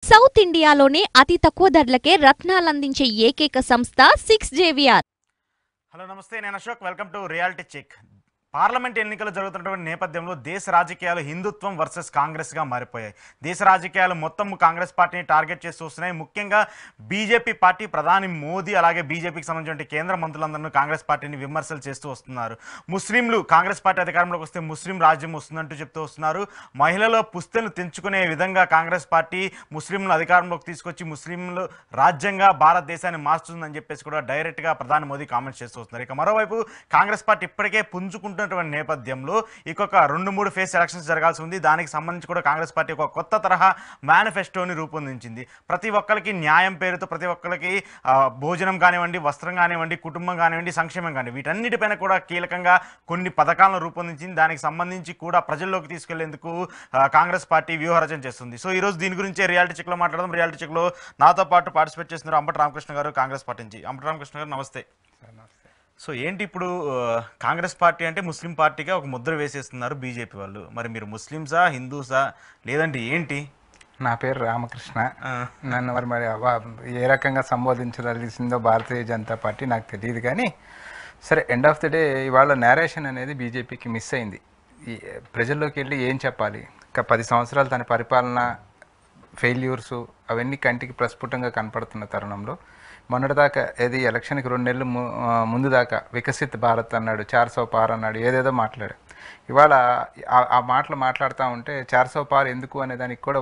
South ఇండియాలోనే అతి తక్కువ ధరలకే రత్నాలందించే ఏకైక సంస్థ 6JVR. హలో నమస్తే, నేను Ashok. Welcome to reality check. Parliament ఎన్నికలు జరుగుతున్నటువంటి నేపథ్యంలో దేశ రాజకీయాలు హిందుత్వం వర్సెస్ కాంగ్రెస్గా మారిపోయాయి. దేశ రాజకీయాలు మొత్తం కాంగ్రెస్ పార్టీని టార్గెట్ చేస్తూ వస్తున్నాయి. ముఖ్యంగా బీజేపీ పార్టీ ప్రధాని మోదీ అలాగే బీజేపీకి సంబంధించిన కేంద్ర మంత్రులందరూ కాంగ్రెస్ పార్టీని విమర్శలు చేస్తూ వస్తున్నారు. ముస్లింలు కాంగ్రెస్ పార్టీ అధికారంలోకి వస్తే ముస్లిం రాజ్యం వస్తుందంటూ చెప్తూ వస్తున్నారు. మహిళల పుస్తెలు తెంచుకునే విధంగా కాంగ్రెస్ పార్టీ ముస్లింలు అధికారంలోకి తీసుకొచ్చి ముస్లింలు రాజ్యంగా భారతదేశాన్ని మార్చుతుందని చెప్పేసి కూడా డైరెక్ట్గా ప్రధాని మోదీ కామెంట్స్ చేస్తూ వస్తున్నారు. ఇక మరోవైపు కాంగ్రెస్ పార్టీ ఇప్పటికే పుంజుకుంటున్నటువంటి నేపథ్యంలో ఇంకొక 2-3 ఫేజ్ ఎలక్షన్స్ జరగాల్సి ఉంది. దానికి సంబంధించి కూడా కాంగ్రెస్ పార్టీ ఒక కొత్త తరహా మేనిఫెస్టోని రూపొందించింది. ప్రతి ఒక్కరికి న్యాయం పేరుతో ప్రతి ఒక్కరికి భోజనం కానివ్వండి, వస్త్రం కానివ్వండి, కుటుంబం కానివ్వండి, సంక్షేమం కానివ్వండి, వీటన్నిటిపైన కూడా కీలకంగా కొన్ని పథకాలను రూపొందించింది. దానికి సంబంధించి కూడా ప్రజల్లోకి తీసుకెళ్లేందుకు కాంగ్రెస్ పార్టీ వ్యూహరచన చేస్తుంది. సో ఈ రోజు దీని గురించే రియాలిటీ చెక్లో మాట్లాడదాం. రియాలిటీ చెక్లో నాతో పాటు పార్టిసిపేట్ చేస్తున్నారు అంబటి రామకృష్ణ గారు, కాంగ్రెస్ పార్టీ నుంచి. అంబటి రామకృష్ణ గారు నమస్తే. సో ఏంటి ఇప్పుడు కాంగ్రెస్ పార్టీ అంటే ముస్లిం పార్టీగా ఒక ముద్ర వేసేస్తున్నారు బీజేపీ వాళ్ళు. మరి మీరు ముస్లింసా, హిందూసా, లేదంటే ఏంటి? నా పేరు రామకృష్ణ. నన్ను మరి ఏ రకంగా సంబోధించదలిసిందో భారతీయ జనతా పార్టీ నాకు తెలియదు. కానీ సరే, ఎండ్ ఆఫ్ ది డే ఇవాళ నేరేషన్ అనేది బీజేపీకి మిస్ అయింది. ఈ ప్రజల్లోకి వెళ్ళి ఏం చెప్పాలి? 10 సంవత్సరాలు తన పరిపాలన ఫెయిల్యూర్స్ అవన్నీ కంటికి ప్రస్ఫుటంగా కనపడుతున్న తరుణంలో మొన్నటిదాకా ఏది ఎలక్షన్కి 2 నెలలు ముందు దాకా వికసిత్ భారత్ అన్నాడు, 400 పార్ అన్నాడు, ఏదేదో మాట్లాడాడు. ఇవాళ ఆ మాటలు మాట్లాడుతూ ఉంటే 400 పార్ ఎందుకు అనే దానికి కూడా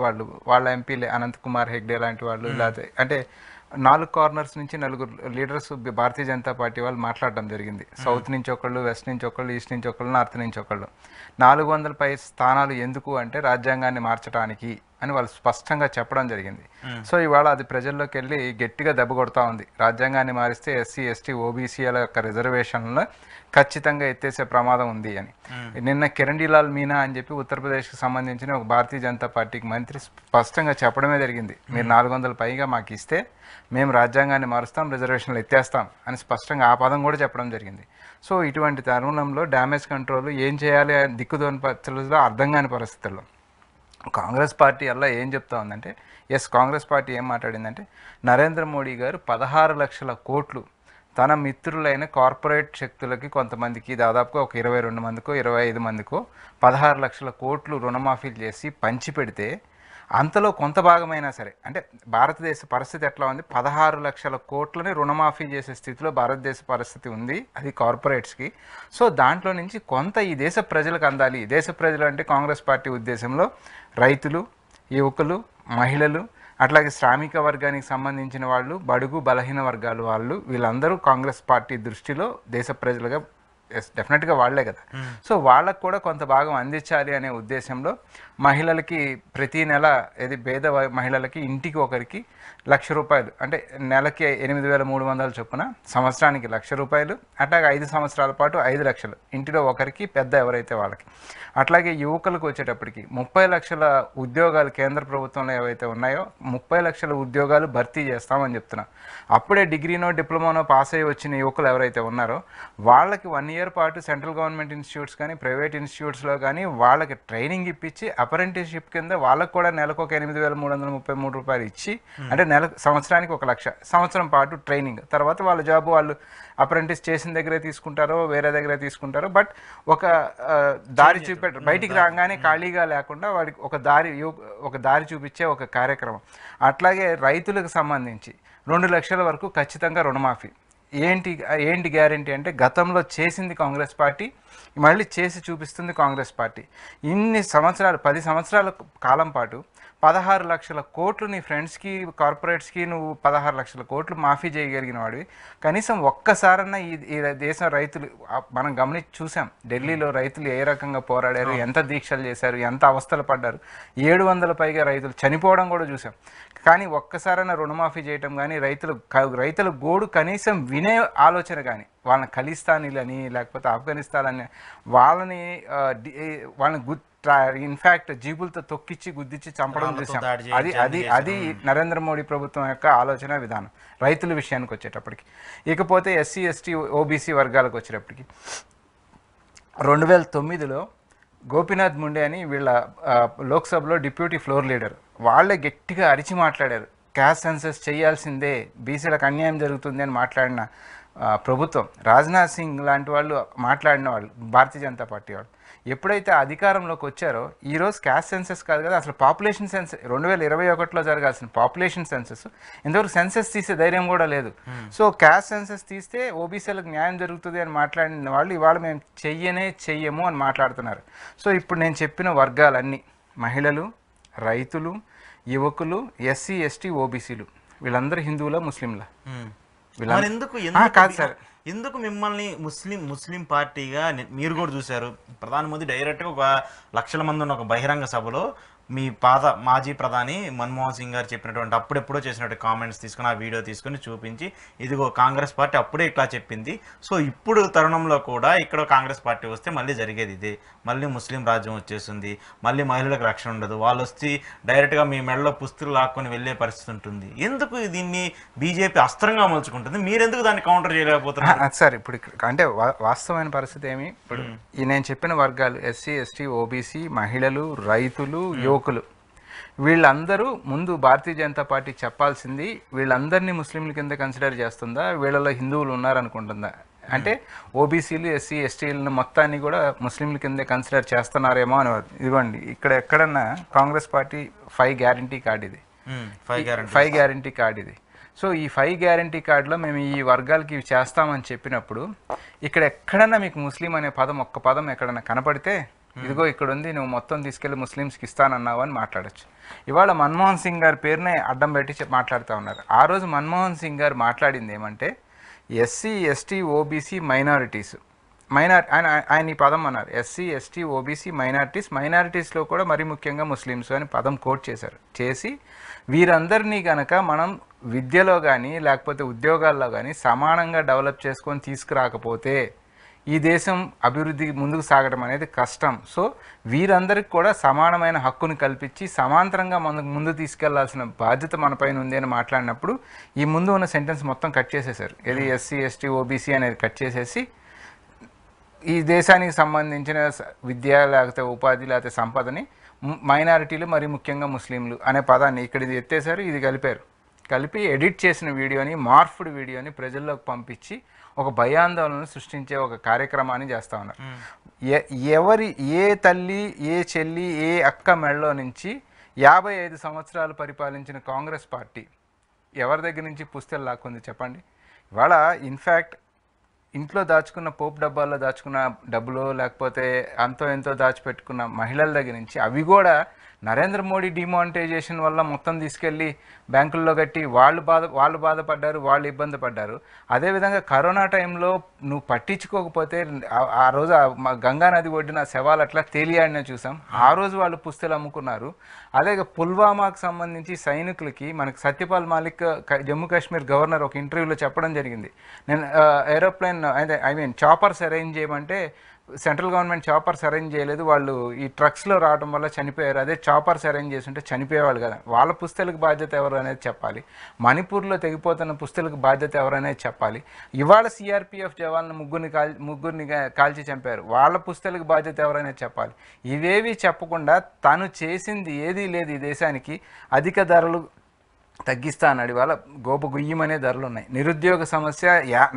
వాళ్ళ ఎంపీలే అనంత్ కుమార్ హెగ్డే లాంటి వాళ్ళు, లేకపోతే అంటే 4 కార్నర్స్ నుంచి 4 లీడర్స్ భారతీయ జనతా పార్టీ వాళ్ళు మాట్లాడడం జరిగింది. సౌత్ నుంచి ఒకళ్ళు, వెస్ట్ నుంచి ఒకళ్ళు, ఈస్ట్ నుంచి ఒకళ్ళు, నార్త్ నుంచి ఒకళ్ళు. 400 పై స్థానాలు ఎందుకు అంటే రాజ్యాంగాన్ని మార్చడానికి అని వాళ్ళు స్పష్టంగా చెప్పడం జరిగింది. సో ఇవాళ అది ప్రజల్లోకి వెళ్ళి గట్టిగా దెబ్బ కొడతా ఉంది. రాజ్యాంగాన్ని మారిస్తే ఎస్సీ, ఎస్టీ, ఓబీసీల యొక్క రిజర్వేషన్లను ఖచ్చితంగా ఎత్తేసే ప్రమాదం ఉంది అని నిన్న కిరణ్లాల్ మీనా అని చెప్పి ఉత్తరప్రదేశ్కి సంబంధించిన ఒక భారతీయ జనతా పార్టీకి మంత్రి స్పష్టంగా చెప్పడమే జరిగింది. మీరు 400 పైగా మాకు ఇస్తే మేము రాజ్యాంగాన్ని మారుస్తాం, రిజర్వేషన్లు ఎత్తేస్తాం అని స్పష్టంగా ఆ పదం కూడా చెప్పడం జరిగింది. సో ఇటువంటి తరుణంలో డ్యామేజ్ కంట్రోల్ ఏం చేయాలి దిక్కుదోని పరిస్థితుల్లో, అర్థం కాని పరిస్థితుల్లో కాంగ్రెస్ పార్టీ అలా ఏం చెప్తా ఉందంటే, కాంగ్రెస్ పార్టీ ఏం మాట్లాడిందంటే, నరేంద్ర మోడీ గారు 16 లక్షల కోట్లు తన మిత్రులైన కార్పొరేట్ శక్తులకి కొంతమందికి దాదాపుగా ఒక 22 మందికో 25 మందికో 16 లక్షల కోట్లు రుణమాఫీలు చేసి పంచిపెడితే అంతలో కొంత భాగమైనా సరే, అంటే భారతదేశ పరిస్థితి ఎట్లా ఉంది, 16 లక్షల కోట్లని రుణమాఫీ చేసే స్థితిలో భారతదేశ పరిస్థితి ఉంది, అది కార్పొరేట్స్కి. సో దాంట్లో నుంచి కొంత ఈ దేశ ప్రజలకు అందాలి. దేశ ప్రజలు అంటే కాంగ్రెస్ పార్టీ ఉద్దేశంలో రైతులు, యువకులు, మహిళలు, అట్లాగే శ్రామిక వర్గానికి సంబంధించిన వాళ్ళు, బడుగు బలహీన వర్గాలు వాళ్ళు, వీళ్ళందరూ కాంగ్రెస్ పార్టీ దృష్టిలో దేశ ప్రజలుగా డెఫినెట్గా వాళ్లే కదా. సో వాళ్ళకు కూడా కొంత భాగం అందించాలి అనే ఉద్దేశంలో మహిళలకి ప్రతి నెల పేద మహిళలకి ఇంటికి ఒకరికి ₹1,00,000, అంటే నెలకి 8,300 చొప్పున, సంవత్సరానికి ₹1,00,000, అట్లాగే 5 సంవత్సరాల పాటు 5 లక్షలు ఇంటిలో ఒకరికి, పెద్ద ఎవరైతే వాళ్ళకి. అట్లాగే యువకులకు వచ్చేటప్పటికి 30 లక్షల ఉద్యోగాలు కేంద్ర ప్రభుత్వంలో ఏవైతే ఉన్నాయో 30 లక్షల ఉద్యోగాలు భర్తీ చేస్తామని చెప్తున్నాం. అప్పుడే డిగ్రీనో డిప్లొమానో పాస్ అయ్యి వచ్చిన యువకులు ఎవరైతే ఉన్నారో వాళ్ళకి 1 ఇయర్ పాటు సెంట్రల్ గవర్నమెంట్ ఇన్స్టిట్యూట్స్ కానీ ప్రైవేట్ ఇన్స్టిట్యూట్స్లో కానీ వాళ్ళకి ట్రైనింగ్ ఇప్పించి అప్రెంటిస్షిప్ కింద వాళ్ళకు కూడా నెలకు ఒక ₹8,333 ఇచ్చి, అంటే సంవత్సరానికి 1,00,000, సంవత్సరం పాటు ట్రైనింగ్, తర్వాత వాళ్ళ జాబ్ వాళ్ళు అప్రెంటిస్ చేసిన దగ్గరే తీసుకుంటారో వేరే దగ్గరే తీసుకుంటారో, బట్ ఒక దారి చూపెట్టారు. బయటికి రాగానే ఖాళీగా లేకుండా వాడికి ఒక దారి చూపించే ఒక కార్యక్రమం. అట్లాగే రైతులకు సంబంధించి 2 లక్షల వరకు ఖచ్చితంగా రుణమాఫీ. ఏంటి గ్యారంటీ అంటే, గతంలో చేసింది కాంగ్రెస్ పార్టీ, మళ్ళీ చేసి చూపిస్తుంది కాంగ్రెస్ పార్టీ. ఇన్ని సంవత్సరాలు 10 సంవత్సరాల కాలం పాటు 16 లక్షల కోట్లు నీ ఫ్రెండ్స్కి, కార్పొరేట్స్కి నువ్వు 16 లక్షల కోట్లు మాఫీ చేయగలిగిన వాడివి. కనీసం ఒక్కసారన్నా ఈ దేశం రైతులు మనం గమనించి చూసాం. ఢిల్లీలో రైతులు ఏ రకంగా పోరాడారు, ఎంత దీక్షలు చేశారు, ఎంత అవస్థలు పడ్డారు, 700 పైగా రైతులు చనిపోవడం కూడా చూసాం. కానీ ఒక్కసారైనా రుణమాఫీ చేయటం కానీ, రైతుల గోడు కనీసం వినే ఆలోచన కానీ, వాళ్ళని ఖలిస్తానీలని లేకపోతే ఆఫ్ఘనిస్తాన్ అని వాళ్ళని ఇన్ఫ్యాక్ట్ జీబులతో తొక్కిచ్చి గుద్దిచ్చి చంపడం చూసాం. అది నరేంద్ర మోడీ ప్రభుత్వం యొక్క ఆలోచన విధానం రైతుల విషయానికి వచ్చేటప్పటికి. ఇకపోతే ఎస్సీ, ఎస్టీ, ఓబీసీ వర్గాలకు వచ్చేటప్పటికి 2009లో గోపీనాథ్ ముండే అని వీళ్ళ లోక్సభలో డిప్యూటీ ఫ్లోర్ లీడర్, వాళ్ళే గట్టిగా అరిచి మాట్లాడారు. క్యాస్ట్ సెన్సస్ చేయాల్సిందే, బీసీలకు అన్యాయం జరుగుతుంది అని మాట్లాడిన ప్రభుత్వం, రాజ్నాథ్ సింగ్ లాంటి వాళ్ళు మాట్లాడిన వాళ్ళు, భారతీయ జనతా పార్టీ వాళ్ళు ఎప్పుడైతే అధికారంలోకి వచ్చారో ఈరోజు క్యాస్ట్ సెన్సస్ కాదు కదా, అసలు పాపులేషన్ సెన్సస్ 2021లో జరగాల్సిన పాపులేషన్ సెన్సస్ ఇంతవరకు సెన్సస్ తీసే ధైర్యం కూడా లేదు. సో క్యాస్ట్ సెన్సస్ తీస్తే ఓబీసీలకు న్యాయం జరుగుతుంది అని మాట్లాడిన వాళ్ళు ఇవాళ మేము చెయ్యము అని మాట్లాడుతున్నారు. సో ఇప్పుడు నేను చెప్పిన వర్గాలన్నీ మహిళలు, రైతులు, యువకులు, ఎస్సీ, ఎస్టీ, ఓబీసీలు వీళ్ళందరూ హిందువులా ముస్లింలా? కాదు సార్, ఎందుకు మిమ్మల్ని ముస్లిం పార్టీగా మీరు కూడా చూశారు? ప్రధానమంత్రి డైరెక్ట్గా ఒక లక్షల మంది ఉన్న ఒక బహిరంగ సభలో మీ మాజీ ప్రధాని మన్మోహన్ సింగ్ గారు చెప్పినటువంటి అప్పుడెప్పుడో చేసినటువంటి కామెంట్స్ తీసుకుని ఆ వీడియో తీసుకుని చూపించి ఇదిగో కాంగ్రెస్ పార్టీ అప్పుడే ఇట్లా చెప్పింది, సో ఇప్పుడు తరుణంలో కూడా ఇక్కడ కాంగ్రెస్ పార్టీ వస్తే మళ్ళీ జరిగేది ఇదే, మళ్ళీ ముస్లిం రాజ్యం వచ్చేస్తుంది, మళ్ళీ మహిళలకు రక్షణ ఉండదు, వాళ్ళు వస్తే డైరెక్ట్గా మీ మెడలో పుస్తులు లాక్కొని వెళ్ళే పరిస్థితి ఉంటుంది. ఎందుకు దీన్ని బీజేపీ అస్త్రంగా మలుచుకుంటుంది? మీరెందుకు దాన్ని కౌంటర్ చేయలేకపోతున్నారు? సార్ ఇప్పుడు అంటే వాస్తవమైన పరిస్థితి ఏమి, ఇప్పుడు నేను చెప్పిన వర్గాలు ఎస్సీ, ఎస్టీ, ఓబీసీ, మహిళలు, రైతులు, యువకులు వీళ్ళందరూ ముందు భారతీయ జనతా పార్టీ చెప్పాల్సింది వీళ్ళందరినీ ముస్లింల కింద కన్సిడర్ చేస్తుందా, వీళ్ళలో హిందువులు ఉన్నారనుకుంటుందా? అంటే ఓబీసీలు, ఎస్సీ, ఎస్టీలను మొత్తాన్ని కూడా ముస్లింల కింద కన్సిడర్ చేస్తున్నారేమో అని. ఇదిగోండి ఇక్కడ ఎక్కడన్నా కాంగ్రెస్ పార్టీ 5 గ్యారంటీ కార్డు ఇది, 5 గ్యారంటీ కార్డు ఇది. సో ఈ 5 గ్యారంటీ కార్డులో మేము ఈ వర్గాలకి ఇవి చేస్తామని చెప్పినప్పుడు ఇక్కడ ఎక్కడన్నా మీకు ముస్లిం అనే పదం, ఒక్క పదం ఎక్కడన్నా కనపడితే ఇదిగో ఇక్కడ ఉంది, నువ్వు మొత్తం తీసుకెళ్ళి ముస్లిమ్స్కి ఇస్తానన్నావు అని మాట్లాడచ్చు. ఇవాళ మన్మోహన్ సింగ్ గారి పేరునే అడ్డం పెట్టి మాట్లాడుతూ ఉన్నారు. ఆ రోజు మన్మోహన్ సింగ్ గారు మాట్లాడింది ఏమంటే ఎస్సీ, ఎస్టీ, ఓబీసీ, మైనారిటీస్, ఆయన ఈ పదం అన్నారు, ఎస్సీ, ఎస్టీ, ఓబీసీ, మైనారిటీస్లో కూడా మరీ ముఖ్యంగా ముస్లిమ్స్ అని పదం కోట్ చేసి వీరందరినీ కనుక మనం విద్యలో కానీ లేకపోతే ఉద్యోగాల్లో కానీ సమానంగా డెవలప్ చేసుకొని తీసుకురాకపోతే ఈ దేశం అభివృద్ధి ముందుకు సాగడం అనేది కష్టం. సో వీరందరికీ కూడా సమానమైన హక్కుని కల్పించి సమాంతరంగా ముందు తీసుకెళ్లాల్సిన బాధ్యత మన పైన ఉంది అని మాట్లాడినప్పుడు ఈ ముందు ఉన్న సెంటెన్స్ మొత్తం కట్ చేసేసారు. ఇది ఎస్సీ, ఎస్టీ, ఓబీసీ అనేది కట్ చేసేసి ఈ దేశానికి సంబంధించిన విద్య లేకపోతే ఉపాధి లేకపోతే సంపదని మైనారిటీలు మరి ముఖ్యంగా ముస్లింలు అనే పదాన్ని ఇక్కడ ఇది ఎత్తేసారు, ఇది కలిపి ఎడిట్ చేసిన వీడియోని, మార్ఫ్డ్ వీడియోని ప్రజల్లోకి పంపించి ఒక భయాందోళనను సృష్టించే ఒక కార్యక్రమాన్ని చేస్తూ ఉన్నారు. ఏ తల్లి, ఏ చెల్లి, ఏ అక్క మెడలో నుంచి 55 సంవత్సరాలు పరిపాలించిన కాంగ్రెస్ పార్టీ ఎవరి దగ్గర నుంచి పుస్తలు లాక్కుంది చెప్పండి? ఇవాళ ఇన్ఫ్యాక్ట్ ఇంట్లో దాచుకున్న పోపు డబ్బాల్లో దాచుకున్న డబ్బులు లేకపోతే అంతో ఎంతో దాచిపెట్టుకున్న మహిళల దగ్గర నుంచి అవి కూడా నరేంద్ర మోడీ డిమానిటైజేషన్ వల్ల మొత్తం తీసుకెళ్ళి బ్యాంకుల్లో కట్టి వాళ్ళు బాధపడ్డారు, వాళ్ళు ఇబ్బంది పడ్డారు. అదేవిధంగా కరోనా టైంలో నువ్వు పట్టించుకోకపోతే ఆ రోజు గంగా నది ఒడ్డిన శవాలు అట్లా తేలియాడిన చూసాం. ఆ రోజు వాళ్ళు పుస్తలు అమ్ముకున్నారు. అదే పుల్వామాకు సంబంధించి సైనికులకి మనకి సత్యపాల్ మాలిక్ జమ్మూ కాశ్మీర్ గవర్నర్ ఒక ఇంటర్వ్యూలో చెప్పడం జరిగింది, నేను ఏరోప్లేన్ చాపర్స్ అరేంజ్ చేయమంటే సెంట్రల్ గవర్నమెంట్ చాపర్స్ అరేంజ్ చేయలేదు, వాళ్ళు ఈ ట్రక్స్లో రావడం వల్ల చనిపోయారు. అదే చాపర్స్ అరేంజ్ చేసి ఉంటే చనిపోయేవాళ్ళు కదా. వాళ్ళ పుస్తలకు బాధ్యత ఎవరు అనేది చెప్పాలి. మణిపూర్లో తెగిపోతున్న పుస్తలకు బాధ్యత ఎవరు అనేది చెప్పాలి. ఇవాళ సిఆర్పిఎఫ్ జవాన్లు ముగ్గురిని కాల్చి చంపారు, వాళ్ళ పుస్తలకు బాధ్యత ఎవరనేది చెప్పాలి. ఇవేవి చెప్పకుండా తను చేసింది ఏదీ లేదు. ఈ దేశానికి అధిక ధరలు తగ్గిస్తా అన్నాడు, ఇవాళ గుయ్యమనే ధరలు ఉన్నాయి. నిరుద్యోగ సమస్య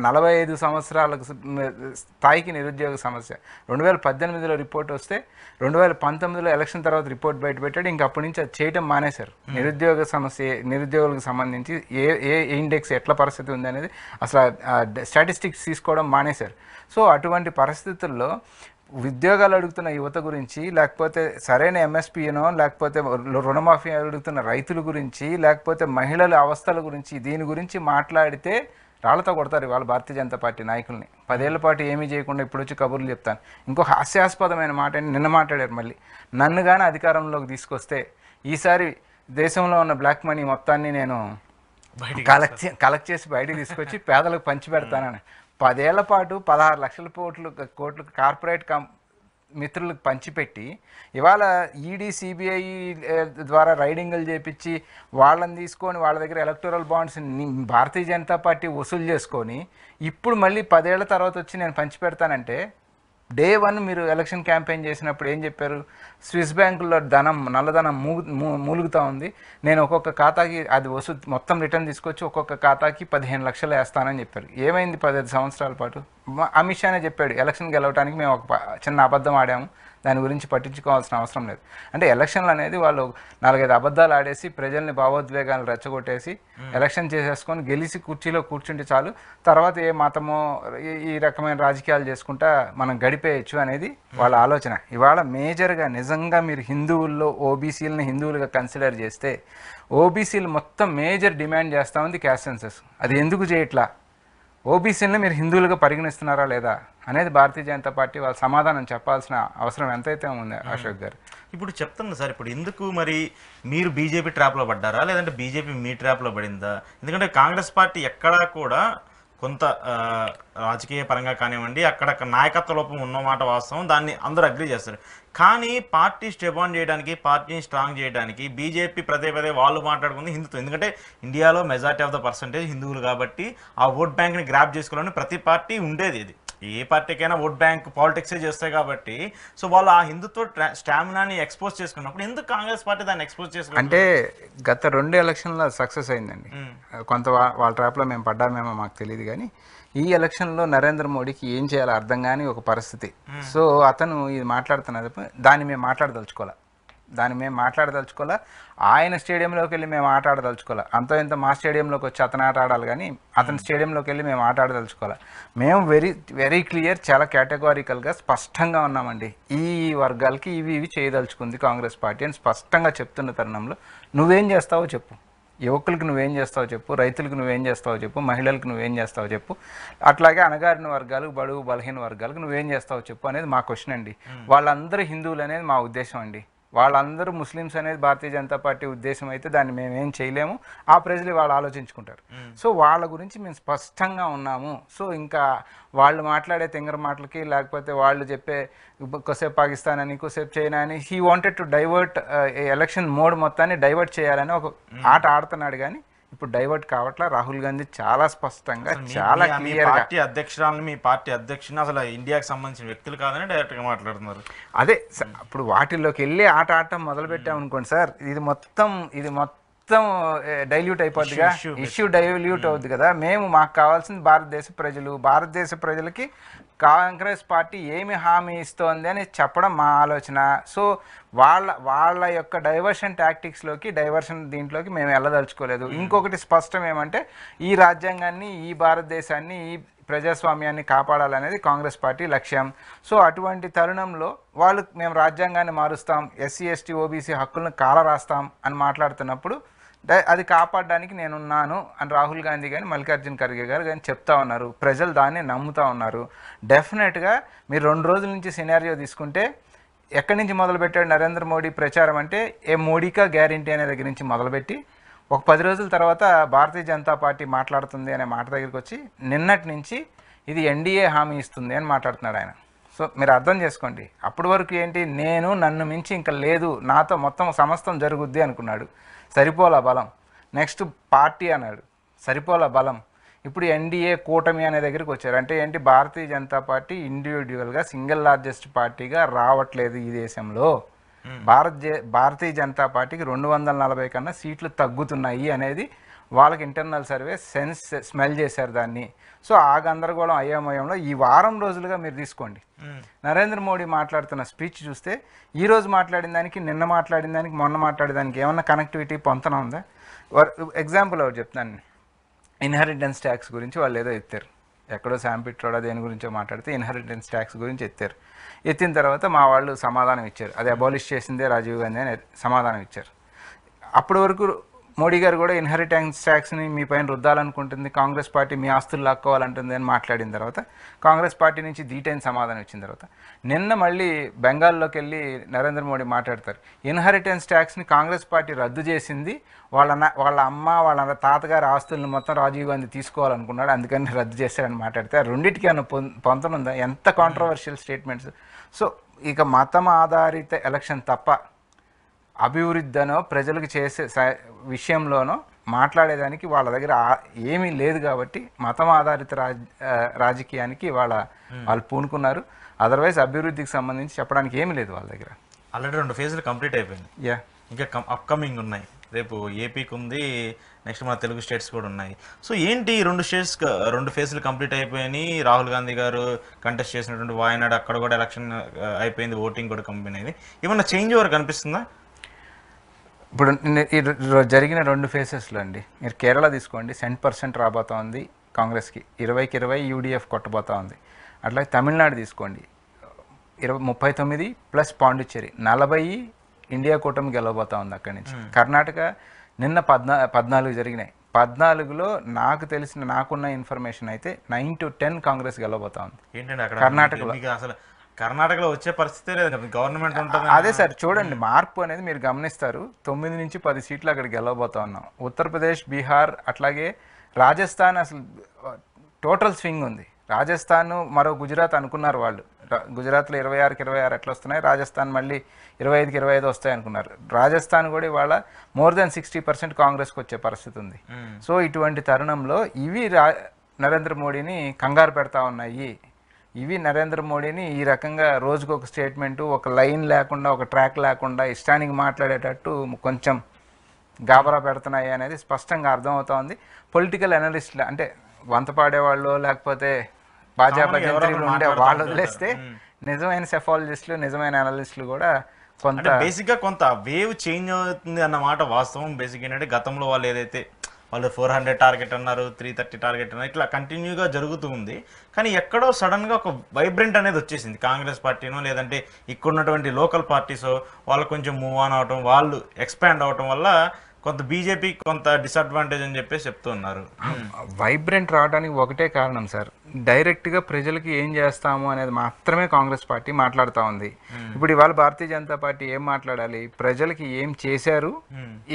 45 సంవత్సరాలకు స్థాయికి నిరుద్యోగ సమస్య. 2018లో రిపోర్ట్ వస్తే 2019లో ఎలక్షన్ తర్వాత రిపోర్ట్ బయటపెట్టాడు. ఇంక అప్పటి నుంచి అది చేయడం మానేశారు. నిరుద్యోగ సమస్య, నిరుద్యోగులకు సంబంధించి ఏ ఇండెక్స్ ఎట్లా పరిస్థితి ఉంది అనేది అసలు స్టాటిస్టిక్స్ తీసుకోవడం మానేశారు. సో అటువంటి పరిస్థితుల్లో ఉద్యోగాలు అడుగుతున్న యువత గురించి, లేకపోతే సరైన ఎంఎస్పీనో, లేకపోతే రుణమాఫీ అడుగుతున్న రైతుల గురించి, లేకపోతే మహిళల అవస్థల గురించి, దీని గురించి మాట్లాడితే రాళ్లతో కొడతారు ఇవాళ భారతీయ జనతా పార్టీ నాయకుల్ని. 10 ఏళ్ల పాటు ఏమీ చేయకుండా ఇప్పుడు వచ్చి కబుర్లు చెప్తాను. ఇంకో హాస్యాస్పదమైన మాట నిన్న మాట్లాడారు, మళ్ళీ నన్ను కానీ అధికారంలోకి తీసుకొస్తే ఈసారి దేశంలో ఉన్న బ్లాక్ మనీ మొత్తాన్ని నేను కలెక్ట్ చేసి బయటకు తీసుకొచ్చి పేదలకు పంచిపెడతానని. 10 ఏళ్ల పాటు 16 లక్షల కోట్లు కార్పొరేట్ మిత్రులకు పంచిపెట్టి ఇవాళ ఈడీ, సిబిఐ ద్వారా రైడింగులు చేపించి వాళ్ళని తీసుకొని వాళ్ళ దగ్గర electoral bonds Bharatiya Janata party వసూలు చేసుకొని ఇప్పుడు మళ్ళీ 10 ఏళ్ల తర్వాత వచ్చి నేను పంచిపెడతానంటే డే 1 మీరు ఎలక్షన్ క్యాంపెయిన్ చేసినప్పుడు ఏం చెప్పారు? స్విస్ బ్యాంకుల్లో నల్లధనం మూలుగుతూ ఉంది, నేను ఒక్కొక్క ఖాతాకి అది మొత్తం రిటర్న్ తీసుకొచ్చి ఒక్కొక్క ఖాతాకి 15 లక్షలు వేస్తానని చెప్పారు. ఏమైంది 15 సంవత్సరాల పాటు? అమిత్ షానే చెప్పాడు ఎలక్షన్ గెలవడానికి మేము ఒక చిన్న అబద్ధం ఆడాము, దాని గురించి పట్టించుకోవాల్సిన అవసరం లేదు. అంటే ఎలక్షన్లు అనేది వాళ్ళు 4-5 అబద్ధాలు ఆడేసి ప్రజల్ని భావోద్వేగాలు రెచ్చగొట్టేసి ఎలక్షన్ చేసేసుకొని గెలిచి కుర్చీలో కూర్చుంటే చాలు, తర్వాత ఏ మతమో ఈ రకమైన రాజకీయాలు చేసుకుంటా మనం గడిపేయచ్చు అనేది వాళ్ళ ఆలోచన. ఇవాళ మేజర్గా నిజంగా మీరు హిందువుల్లో ఓబీసీలని హిందువులుగా కన్సిడర్ చేస్తే ఓబీసీలు మొత్తం మేజర్ డిమాండ్ చేస్తూ ఉంది క్యాస్ట్ సెన్సస్. అది ఎందుకు చేయట్లా? ఓబీసీలని మీరు హిందువులుగా పరిగణిస్తున్నారా లేదా అనేది భారతీయ జనతా పార్టీ వాళ్ళు సమాధానం చెప్పాల్సిన అవసరం ఎంతైతే ఉంది అశోక్ గారు. ఇప్పుడు చెప్తున్నా సార్, ఇప్పుడు ఎందుకు మరి మీరు బీజేపీ ట్రాప్లో పడ్డారా లేదంటే బీజేపీ మీ ట్రాప్లో పడిందా? ఎందుకంటే కాంగ్రెస్ పార్టీ ఎక్కడా కూడా కొంత రాజకీయ పరంగా కానివ్వండి అక్కడ నాయకత్వ లోపం ఉన్నమాట వాస్తవం, దాన్ని అందరూ అగ్రీ చేస్తారు. కానీ పార్టీ స్టెప్ ఆన్ చేయడానికి, పార్టీని స్ట్రాంగ్ చేయడానికి బీజేపీ పదే వాళ్ళు మాట్లాడుకుంది హిందుత్వం. ఎందుకంటే ఇండియాలో మెజారిటీ ఆఫ్ ద పర్సంటేజ్ హిందువులు కాబట్టి ఆ ఓట్ బ్యాంక్ని గ్రాప్ చేసుకోవాలని ప్రతి పార్టీ ఉండేది. ఇది ఏ పార్టీకైనా ఓట్ బ్యాంక్ పాలిటిక్సే చేస్తాయి కాబట్టి సో వాళ్ళు ఆ హిందుత్వ స్టామినాని ఎక్స్పోజ్ చేసుకున్నప్పుడు ఎందుకు కాంగ్రెస్ పార్టీ దాన్ని ఎక్స్పోజ్ చేసుకున్నారు? అంటే గత 2 ఎలక్షన్లో సక్సెస్ అయిందండి. కొంత వాళ్ళ ట్రాప్లో మేము పడ్డామేమో మాకు తెలియదు, కానీ ఈ ఎలక్షన్లో నరేంద్ర మోడీకి ఏం చేయాలో అర్థం కాని ఒక పరిస్థితి. సో అతను ఇది మాట్లాడుతున్నది, దాన్ని మేము మాట్లాడదలుచుకోవాలా, ఆయన స్టేడియంలోకి వెళ్ళి మేము ఆట ఆడదలుచుకోవాలా. అంత ఇంత మా స్టేడియంలోకి వచ్చి అతను ఆట ఆడాలి, కానీ అతని స్టేడియంలోకి వెళ్ళి మేము ఆట ఆడదలుచుకోవాలా. మేము వెరీ క్లియర్, చాలా కేటగారికల్గా స్పష్టంగా ఉన్నామండి. ఈ వర్గాలకి ఇవి చేయదలుచుకుంది కాంగ్రెస్ పార్టీ అని స్పష్టంగా చెప్తున్న తరుణంలో నువ్వేం చేస్తావో చెప్పు, యువకులకు నువ్వేం చేస్తావో చెప్పు, రైతులకు నువ్వేం చేస్తావో చెప్పు, మహిళలకు నువ్వేం చేస్తావో చెప్పు, అట్లాగే అణగారిన వర్గాలకు, బడుగు బలహీన వర్గాలకు నువ్వేం చేస్తావో చెప్పు అనేది మా క్వశ్చన్ అండి. వాళ్ళందరూ హిందువులు అనేది మా ఉద్దేశం అండి. వాళ్ళందరూ ముస్లిమ్స్ అనేది భారతీయ జనతా పార్టీ ఉద్దేశం అయితే దాన్ని మేమేం చేయలేము, ఆ ప్రజలు వాళ్ళు ఆలోచించుకుంటారు. సో వాళ్ళ గురించి మేము స్పష్టంగా ఉన్నాము. సో ఇంకా వాళ్ళు మాట్లాడే తింగర మాటలకి, లేకపోతే వాళ్ళు చెప్పే కొసేపు పాకిస్తాన్ అని కొసేపు చైనా అని, he wanted to divert election mode మొత్తాన్ని డైవర్ట్ చేయాలని ఒక ఆట ఆడుతున్నాడు. కానీ ఇప్పుడు డైవర్ట్ కావట్లా. రాహుల్ గాంధీ చాలా స్పష్టంగా, చాలా క్లియర్ గా మీ పార్టీ అధ్యక్షుని అసలు ఇండియాకి సంబంధించిన వ్యక్తులు కాదని డైరెక్ట్ గా మాట్లాడుతున్నారు. అదే ఇప్పుడు వాటిల్లోకి వెళ్ళి ఆట ఆడటం మొదలు పెట్టాం అనుకోండి సార్, ఇది మొత్తం డైల్యూట్ అయిపోద్దిగా, ఇష్యూ డైల్యూట్ అవుద్ది కదా. మాకు కావాల్సింది భారతదేశ ప్రజలకి కాంగ్రెస్ పార్టీ ఏమి హామీ ఇస్తోంది అని చెప్పడం మా ఆలోచన. సో వాళ్ళ యొక్క డైవర్షన్ దీంట్లోకి మేము వెళ్ళదలుచుకోలేదు. ఇంకొకటి స్పష్టం ఏమంటే ఈ రాజ్యాంగాన్ని, ఈ భారతదేశాన్ని, ఈ ప్రజాస్వామ్యాన్ని కాపాడాలనేది కాంగ్రెస్ పార్టీ లక్ష్యం. సో అటువంటి తరుణంలో మేము రాజ్యాంగాన్ని మారుస్తాం, ఎస్సీ ఎస్టీ ఓబీసీ హక్కులను కాలరాస్తాం అని మాట్లాడుతున్నప్పుడు అది కాపాడడానికి నేనున్నాను అని రాహుల్ గాంధీ కానీ మల్లికార్జున ఖర్గే గారు కానీ చెప్తా ఉన్నారు. ప్రజలు దాన్ని నమ్ముతూ ఉన్నారు. డెఫినెట్గా మీరు 2 రోజుల నుంచి సినారియో తీసుకుంటే ఎక్కడి నుంచి మొదలుపెట్టాడు నరేంద్ర మోడీ ప్రచారం అంటే ఏ మోడీకా గ్యారంటీ అనే దగ్గర నుంచి మొదలుపెట్టి ఒక 10 రోజుల తర్వాత భారతీయ జనతా పార్టీ మాట్లాడుతుంది అనే మాట దగ్గరికి వచ్చి నిన్నటి నుంచి ఇది ఎన్డీఏ హామీ ఇస్తుంది అని మాట్లాడుతున్నాడు ఆయన. సో మీరు అర్థం చేసుకోండి, అప్పటి వరకు ఏంటి, నన్ను మించి ఇంకా లేదు, నాతో మొత్తం సమస్తం జరుగుద్ది అనుకున్నాడు, సరిపోలా బలం. నెక్స్ట్ పార్టీ అన్నాడు, సరిపోలా బలం. ఇప్పుడు ఎన్డీఏ కూటమి అనే దగ్గరికి వచ్చారు. అంటే ఏంటి, భారతీయ జనతా పార్టీ ఇండివిజువల్గా సింగిల్ లార్జెస్ట్ పార్టీగా రావట్లేదు ఈ దేశంలో. భారతీయ జనతా పార్టీకి 240 కన్నా సీట్లు తగ్గుతున్నాయి అనేది వాళ్ళకి ఇంటర్నల్ సర్వే స్మెల్ చేశారు దాన్ని. సో ఆ గందరగోళం అయోమయంలో ఈ వారం రోజులుగా మీరు తీసుకోండి, నరేంద్ర మోడీ మాట్లాడుతున్న స్పీచ్ చూస్తే ఈ రోజు మాట్లాడిన దానికి, నిన్న మాట్లాడిన దానికి, మొన్న మాట్లాడిన దానికి ఏమన్నా కనెక్టివిటీ పొంతన ఉందా? ఎగ్జాంపుల్ ఒకటి చెప్తాను. ఇన్హెరిటెన్స్ ట్యాక్స్ గురించి వాళ్ళు ఏదో ఎత్తారు, ఎక్కడో శాంపిట్రోడా దేని గురించో మాట్లాడితే ఇన్హెరిటెన్స్ ట్యాక్స్ గురించి ఎత్తిన తర్వాత మా వాళ్ళు సమాధానం ఇచ్చారు, అది అబాలిష్ చేసిందే రాజీవ్ గాంధీ అని సమాధానం ఇచ్చారు. అప్పటి వరకు మోడీ గారు కూడా ఇన్హెరిటెన్స్ ట్యాక్స్ని మీ పైన రుద్దాలనుకుంటుంది, కాంగ్రెస్ పార్టీ మీ ఆస్తులు లాక్కోవాలంటుంది అని మాట్లాడిన తర్వాత కాంగ్రెస్ పార్టీ నుంచి దీటైన సమాధానం ఇచ్చిన తర్వాత నిన్న మళ్ళీ బెంగాల్లోకి వెళ్ళి నరేంద్ర మోడీ మాట్లాడతారు, ఇన్హెరిటెన్స్ ట్యాక్స్ని కాంగ్రెస్ పార్టీ రద్దు చేసింది, వాళ్ళ అమ్మ వాళ్ళ తాతగారి ఆస్తులను మొత్తం రాజీవ్ గాంధీ తీసుకోవాలనుకున్నాడు అందుకని రద్దు చేశారని మాట్లాడితే రెండింటికి అన్న పొంతనుందా? ఎంత కాంట్రవర్షియల్ స్టేట్మెంట్స్. సో ఇక మతం ఆధారిత ఎలక్షన్ తప్ప అభివృద్ధనో ప్రజలకు చేసే విషయంలోనో మాట్లాడేదానికి వాళ్ళ దగ్గర ఏమీ లేదు కాబట్టి మతం ఆధారిత రాజకీయానికి వాళ్ళు పూనుకున్నారు. అదర్వైజ్ అభివృద్ధికి సంబంధించి చెప్పడానికి ఏమీ లేదు వాళ్ళ దగ్గర. ఆల్రెడీ 2 ఫేజ్లు కంప్లీట్ అయిపోయింది. ఇంకా అప్కమింగ్ ఉన్నాయి. రేపు ఏపీకి ఉంది, నెక్స్ట్ మన తెలుగు స్టేట్స్ కూడా ఉన్నాయి. సో ఏంటి 2 ఫేజ్లు కంప్లీట్ అయిపోయినాయి. రాహుల్ గాంధీ గారు కంటెస్ట్ చేసినటువంటి వాయనాడు అక్కడ కూడా ఎలక్షన్ అయిపోయింది, ఓటింగ్ కూడా కంపెనీ అయింది. ఏమన్నా చేంజ్ ఓవర్ కనిపిస్తుందా? ఇప్పుడు జరిగిన 2 ఫేసెస్లో అండి, మీరు కేరళ తీసుకోండి, 10% రాబోతా ఉంది కాంగ్రెస్కి, 20కి 20 యూడిఎఫ్ కొట్టబోతా ఉంది. అట్లాగే తమిళనాడు తీసుకోండి, 39 ప్లస్ పాండిచ్చేరి 40 ఇండియా కూటమి గెలవబోతా ఉంది అక్కడి నుంచి. కర్ణాటక నిన్న 14 జరిగినాయి. 14లో నాకున్న ఇన్ఫర్మేషన్ అయితే 9 to 10 కాంగ్రెస్ గెలవబోతా ఉంది. ఏంటంటే అక్కడ కర్ణాటకలో అసలు కర్ణాటకలో వచ్చే పరిస్థితి లేదు, గవర్నమెంట్ ఉంటుంది. అదే సార్ చూడండి, మార్పు అనేది మీరు గమనిస్తారు. 9 నుంచి 10 సీట్లు అక్కడ గెలవబోతా ఉన్నాం. ఉత్తరప్రదేశ్, బీహార్, అట్లాగే రాజస్థాన్ అసలు టోటల్ స్వింగ్ ఉంది. రాజస్థాన్ మరో గుజరాత్ అనుకున్నారు వాళ్ళు. గుజరాత్లో 26కి 26 ఎట్లా వస్తున్నాయి, రాజస్థాన్ మళ్ళీ 25కి 25 వస్తాయి అనుకున్నారు. రాజస్థాన్ కూడా ఇవాళ మోర్ దెన్ 60% కాంగ్రెస్కి వచ్చే పరిస్థితి ఉంది. సో ఇటువంటి తరుణంలో ఇవి నరేంద్ర మోడీని కంగారు పెడతా ఉన్నాయి. ఇవి నరేంద్ర మోడీని ఈ రకంగా రోజుకు ఒక స్టేట్మెంటు, ఒక లైన్ లేకుండా, ఒక ట్రాక్ లేకుండా ఇష్టానికి మాట్లాడేటట్టు కొంచెం గాబరా పెడుతున్నాయి అనేది స్పష్టంగా అర్థమవుతోంది. పొలిటికల్ అనలిస్టులు అంటే వంత పాడేవాళ్ళు, లేకపోతే భాజపా జంత్రీలు ఉండే వాళ్ళు వదిలేస్తే నిజమైన సెఫాలజిస్టులు, నిజమైన అనలిస్టులు కూడా కొంత బేసిక్గా కొంత వేవ్ చేంజ్ అవుతుంది అన్నమాట వాస్తవం. బేసిక్ ఏంటంటే గతంలో వాళ్ళు ఏదైతే వాళ్ళు 400 టార్గెట్ అన్నారు, 330 టార్గెట్ అన్నారు, ఇట్లా కంటిన్యూగా జరుగుతూ ఉంది. కానీ ఎక్కడో సడన్గా ఒక వైబ్రెంట్ అనేది వచ్చేసింది. కాంగ్రెస్ పార్టీనో లేదంటే ఇక్కడున్నటువంటి లోకల్ పార్టీసో వాళ్ళు కొంచెం మూవ్ ఆన్ అవటం, వాళ్ళు ఎక్స్పాండ్ అవటం వల్ల కొంత బీజేపీ కొంత డిసడ్వాంటేజ్ అని చెప్పేసి చెప్తున్నారు. వైబ్రెంట్ రావడానికి ఒకటే కారణం సార్, డైరెక్ట్గా ప్రజలకి ఏం చేస్తాము అనేది మాత్రమే కాంగ్రెస్ పార్టీ మాట్లాడుతూ ఉంది. ఇప్పుడు ఇవాళ భారతీయ జనతా పార్టీ ఏం మాట్లాడాలి, ప్రజలకి ఏం చేశారు,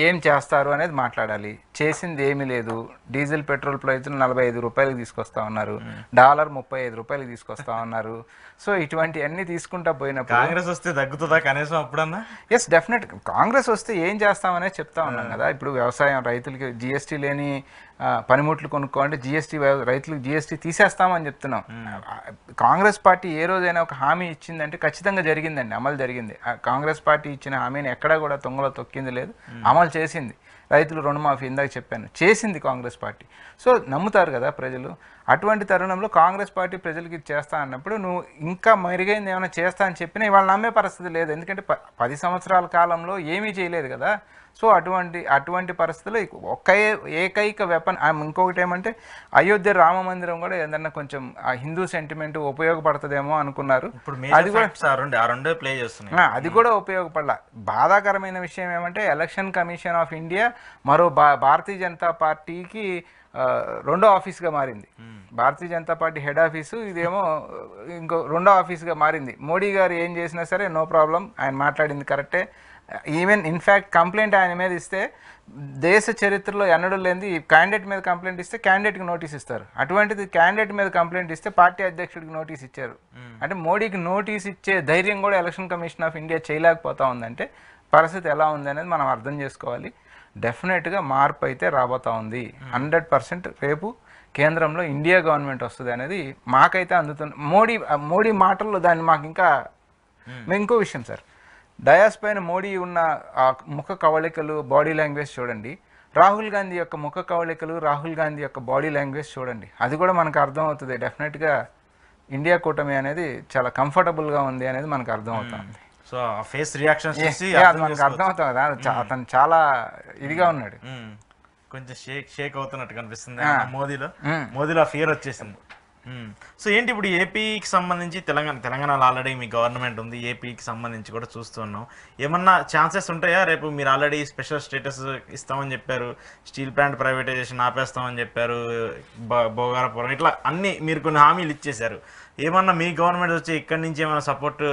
ఏం చేస్తారు అనేది మాట్లాడాలి. చేసింది ఏమీ లేదు. డీజిల్ పెట్రోల్ ప్రైజులు 45 రూపాయలకి తీసుకొస్తా ఉన్నారు, డాలర్ 35 రూపాయలకి తీసుకొస్తా ఉన్నారు. సో ఇటువంటి అన్ని తీసుకుంటా పోయినప్పుడు కాంగ్రెస్ వస్తే తగ్గుతుందా కనీసం అప్పుడన్నా? Yes, definite. కాంగ్రెస్ వస్తే ఏం చేస్తామనేది చెప్తా ఉన్నాం కదా. ఇప్పుడు వ్యవసాయం రైతులకి జిఎస్టీ లేని పనిముట్లు కొనుక్కోండి, రైతులకు జిఎస్టీ తీసేస్తామని చెప్తున్నాం. కాంగ్రెస్ పార్టీ ఏ రోజైనా ఒక హామీ ఇచ్చిందంటే ఖచ్చితంగా జరిగిందండి, అమలు జరిగింది. కాంగ్రెస్ పార్టీ ఇచ్చిన హామీని ఎక్కడా కూడా తొంగలో తొక్కింది లేదు, అమలు చేసింది. రైతులు రుణమాఫీ ఇందాక చెప్పాను, చేసింది కాంగ్రెస్ పార్టీ. సో నమ్ముతారు కదా ప్రజలు. అటువంటి తరుణంలో కాంగ్రెస్ పార్టీ ప్రజలకి చేస్తా అన్నప్పుడు నువ్వు ఇంకా మెరుగైంది ఏమైనా చేస్తా అని చెప్పినా ఇవాళ నమ్మే పరిస్థితి లేదు. ఎందుకంటే 10 సంవత్సరాల కాలంలో ఏమీ చేయలేదు కదా. సో అటువంటి పరిస్థితుల్లో ఏకైక వెపన్. ఇంకొకటి ఏమంటే అయోధ్య రామ మందిరం కూడా ఏదన్నా కొంచెం ఆ హిందూ సెంటిమెంట్ ఉపయోగపడుతుందేమో అనుకున్నారు. అది కూడా అది కూడా ఉపయోగపడలా. బాధాకరమైన విషయం ఏమంటే ఎలక్షన్ కమిషన్ ఆఫ్ ఇండియా మరో భారతీయ జనతా పార్టీకి రెండో ఆఫీస్గా మారింది. Bharatiya Janata party head office, ఇదేమో ఇంకో రెండో ఆఫీస్గా మారింది. మోడీ గారు ఏం చేసినా సరే నో ప్రాబ్లం, ఆయన మాట్లాడింది కరెక్టే. ఈవెన్ ఇన్ఫ్యాక్ట్ కంప్లైంట్ ఆయన మీద ఇస్తే దేశ చరిత్రలో ఎన్నడూ లేనిది, క్యాండిడేట్ మీద కంప్లైంట్ ఇస్తే క్యాండిడేట్కి నోటీస్ ఇస్తారు. అటువంటిది క్యాండిడేట్ మీద కంప్లైంట్ ఇస్తే పార్టీ అధ్యక్షుడికి నోటీస్ ఇచ్చారు. అంటే మోడీకి నోటీస్ ఇచ్చే ధైర్యం కూడా ఎలక్షన్ కమిషన్ ఆఫ్ ఇండియా చేయలేకపోతా ఉందంటే పరిస్థితి ఎలా ఉంది అనేది మనం అర్థం చేసుకోవాలి. డెఫినెట్గా మార్పు అయితే రాబోతా ఉంది. 100% రేపు కేంద్రంలో ఇండియా గవర్నమెంట్ వస్తుంది అనేది మాకైతే అందుతుంది. మోడీ మాటల్లో దాన్ని మాకు ఇంకా ఇంకో విషయం సార్, డయాస్ పైన మోడీ ఉన్న ఆ ముఖ కవళికలు, బాడీ లాంగ్వేజ్ చూడండి. రాహుల్ గాంధీ యొక్క ముఖ కవళికలు, రాహుల్ గాంధీ యొక్క బాడీ లాంగ్వేజ్ చూడండి. అది కూడా మనకు అర్థమవుతుంది. డెఫినెట్గా ఇండియా కూటమి అనేది చాలా కంఫర్టబుల్గా ఉంది అనేది మనకు అర్థమవుతుంది. సో ఫేస్ రియాక్షన్స్ మనకు అర్థమవుతుంది కదా, అతను చాలా ఇదిగా ఉన్నాడు, కొంచెం షేక్ అవుతున్నట్టు కనిపిస్తుంది. మోదీలో ఫియర్ వచ్చేసింది. సో ఏంటి ఇప్పుడు ఏపీకి సంబంధించి తెలంగాణలో ఆల్రెడీ మీ గవర్నమెంట్ ఉంది, ఏపీకి సంబంధించి కూడా చూస్తున్నాం. ఏమన్నా ఛాన్సెస్ ఉంటాయా? రేపు మీరు ఆల్రెడీ స్పెషల్ స్టేటస్ ఇస్తామని చెప్పారు, స్టీల్ ప్లాంట్ ప్రైవేటైజేషన్ ఆపేస్తామని చెప్పారు, భోగారపురం, ఇట్లా అన్ని మీరు కొన్ని హామీలు ఇచ్చేశారు. ఏమన్నా మీ గవర్నమెంట్ వచ్చి ఇక్కడి నుంచి ఏమైనా సపోర్ట్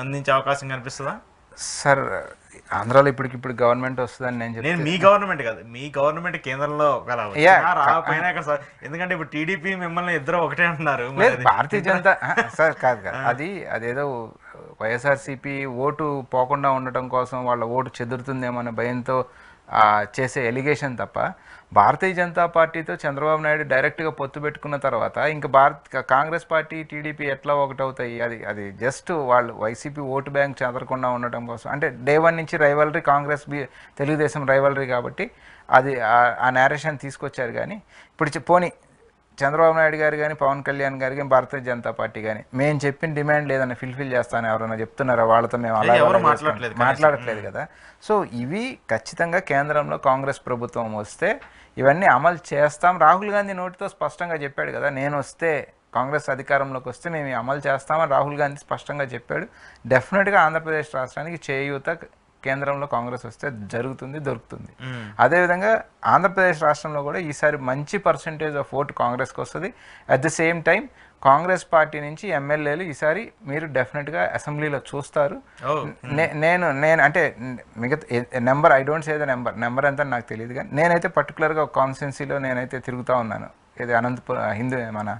అందించే అవకాశం కనిపిస్తుందా? సార్ ఆంధ్రాలో ఇప్పటికిప్పుడు గవర్నమెంట్ వస్తుందని నేను మీ గవర్నమెంట్ కాదు, మీ గవర్నమెంట్ కేంద్రంలో రాకపోయినా సార్, ఎందుకంటే ఇప్పుడు టీడీపీ మిమ్మల్ని ఇద్దరు ఒకటే అంటున్నారు. భారతీయ జనతా సార్ కాదు, అదేదో వైఎస్ఆర్సీపీ ఓటు పోకుండా ఉండటం కోసం వాళ్ళ ఓటు చెదురుతుందేమో అనే భయంతో చేసే ఎలిగేషన్ తప్ప భారతీయ జనతా పార్టీతో చంద్రబాబు నాయుడు డైరెక్ట్గా పొత్తు పెట్టుకున్న తర్వాత ఇంకా కాంగ్రెస్ పార్టీ టీడీపీ ఎట్లా ఒకటవుతాయి? అది జస్ట్ వాళ్ళు వైసీపీ ఓటు బ్యాంక్ చెదరకుండా ఉండటం కోసం, అంటే డే 1 నుంచి రైవలరీ కాంగ్రెస్ తెలుగుదేశం రైవలరీ కాబట్టి అది ఆ నేరేషన్ తీసుకొచ్చారు. కానీ ఇప్పుడు పోనీ చంద్రబాబు నాయుడు గారు కానీ పవన్ కళ్యాణ్ గారు కానీ భారతీయ జనతా పార్టీ కానీ మేము చెప్పిన డిమాండ్ లేదని ఫిల్ఫిల్ చేస్తాను ఎవరైనా చెప్తున్నారా? వాళ్ళతో మేము అలా మాట్లాడట్లేదు కదా. సో ఇవి ఖచ్చితంగా కేంద్రంలో కాంగ్రెస్ ప్రభుత్వం వస్తే ఇవన్నీ అమలు చేస్తాం. రాహుల్ గాంధీ నోటితో స్పష్టంగా చెప్పాడు కదా, నేను వస్తే కాంగ్రెస్ అధికారంలోకి వస్తే మేము అమలు చేస్తామని రాహుల్ గాంధీ స్పష్టంగా చెప్పాడు. డెఫినెట్గా ఆంధ్రప్రదేశ్ రాష్ట్రానికి చేయూత కేంద్రంలో కాంగ్రెస్ వస్తే జరుగుతుంది, దొరుకుతుంది. అదేవిధంగా ఆంధ్రప్రదేశ్ రాష్ట్రంలో కూడా ఈసారి మంచి పర్సంటేజ్ ఆఫ్ ఓటు కాంగ్రెస్కి వస్తుంది. At the same time Congress party నుంచి ఎమ్మెల్యేలు ఈసారి మీరు డెఫినెట్గా అసెంబ్లీలో చూస్తారు. నేను అంటే మిగతా number I don't say the number ఎంత నాకు తెలియదు, కానీ నేనైతే పర్టికులర్గా ఒక కాన్స్టిట్యున్సీలో నేనైతే తిరుగుతూ ఉన్నాను. ఇది అనంతపురం మన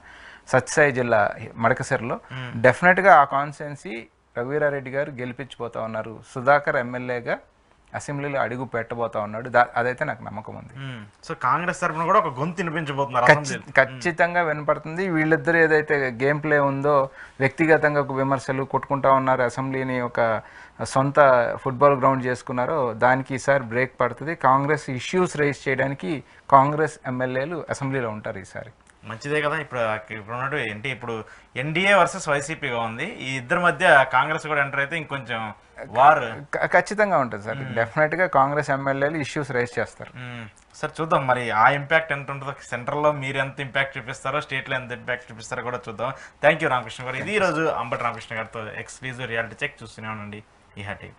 సత్యసాయి జిల్లా మడకసిరలో. డెఫినెట్గా ఆ కాన్స్టిట్యున్సీ రఘువీరారెడ్డి గారు గెలిపించిపోతా ఉన్నారు. సుధాకర్ ఎమ్మెల్యేగా అసెంబ్లీలో అడుగు పెట్టబోతా ఉన్నాడు. అదైతే నాకు నమ్మకం ఉంది. సో కాంగ్రెస్ తరఫున కూడా ఒక గొంతు వినిపించబోతున్నారు, ఖచ్చితంగా వినపడుతుంది. వీళ్ళిద్దరు ఏదైతే గేమ్ ప్లే ఉందో, వ్యక్తిగతంగా విమర్శలు కొట్టుకుంటా ఉన్నారు, అసెంబ్లీని ఒక సొంత ఫుట్బాల్ గ్రౌండ్ చేసుకున్నారో దానికి ఈసారి బ్రేక్ పడుతుంది. కాంగ్రెస్ ఇష్యూస్ రైజ్ చేయడానికి కాంగ్రెస్ ఎమ్మెల్యేలు అసెంబ్లీలో ఉంటారు ఈసారి. మంచిదే కదా. ఇప్పుడు ఉన్నట్టు ఏంటి, ఇప్పుడు ఎన్డీఏ వర్సెస్ వైసీపీగా ఉంది. ఈ ఇద్దరి మధ్య కాంగ్రెస్ కూడా ఎంటర్ అయితే ఇంకొంచెం వార్ ఖచ్చితంగా ఉంటుంది సార్. డెఫినెట్గా కాంగ్రెస్ ఎమ్మెల్యేలు ఇష్యూస్ రైజ్ చేస్తారు. సార్ చూద్దాం మరి ఆ ఇంపాక్ట్ ఎంత ఉంటుందో, సెంట్రల్లో మీరు ఎంత ఇంపాక్ట్ చూపిస్తారో, స్టేట్లో ఎంత ఇంపాక్ట్ చూపిస్తారో కూడా చూద్దాం. థ్యాంక్ యూ రామకృష్ణ గారు. ఇది ఈరోజు అంబటి రామకృష్ణ గారితో ఎక్స్క్లూజివ్ రియాలిటీ చెక్. చూస్తూనే ఉండండి ఈహా టీవీ.